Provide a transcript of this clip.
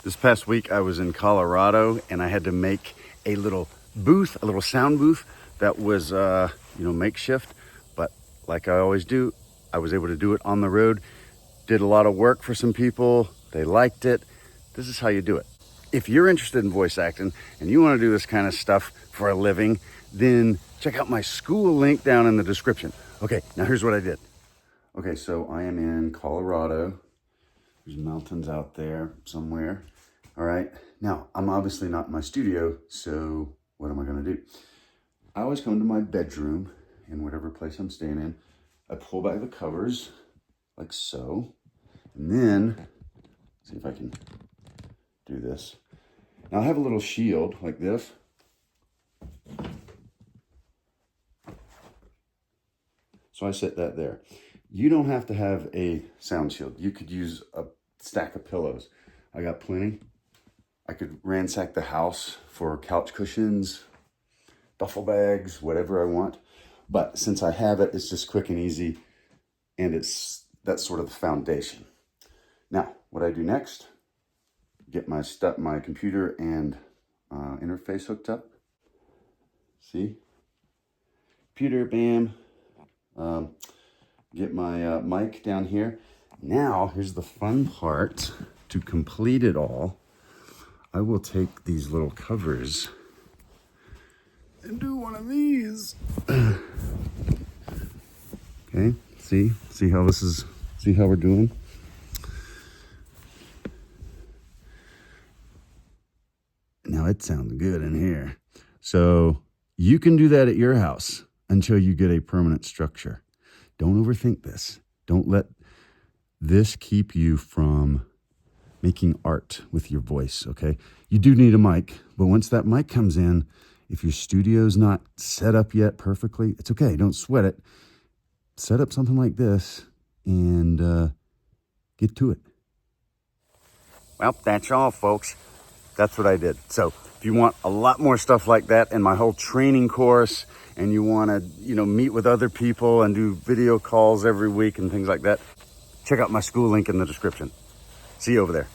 This past week I was in Colorado and I had to make a little booth, a little sound booth that was, makeshift. But like I always do, I was able to do it on the road. Did a lot of work for some people. They liked it. This is how you do it. If you're interested in voice acting and you want to do this kind of stuff for a living, then check out my school link down in the description. Okay, now here's what I did. Okay, so I am in Colorado. There's mountains out there somewhere. All right, now I'm obviously not in my studio, so what am I gonna do? I always come to my bedroom in whatever place I'm staying in. I pull back the covers like so, and then, see if I can do this. Now I have a little shield like this. So I set that there. You don't have to have a sound shield. You could use a stack of pillows. I got plenty. I could ransack the house for couch cushions, duffel bags, whatever I want. But since I have it, it's just quick and easy, and that's sort of the foundation. Now, what I do next, get my computer and interface hooked up. See? Computer, bam. Get my mic down here. Now, here's the fun part. To complete it all, I will take these little covers and do one of these. Okay, see how see how we're doing? Now it sounds good in here. So you can do that at your house until you get a permanent structure. Don't overthink this. Don't let this keep you from making art with your voice, okay? You do need a mic, but once that mic comes in, if your studio's not set up yet perfectly, it's okay. Don't sweat it. Set up something like this and get to it. Well, that's all, folks. That's what I did. So if you want a lot more stuff like that and my whole training course, and you want to, meet with other people and do video calls every week and things like that, check out my school link in the description. See you over there.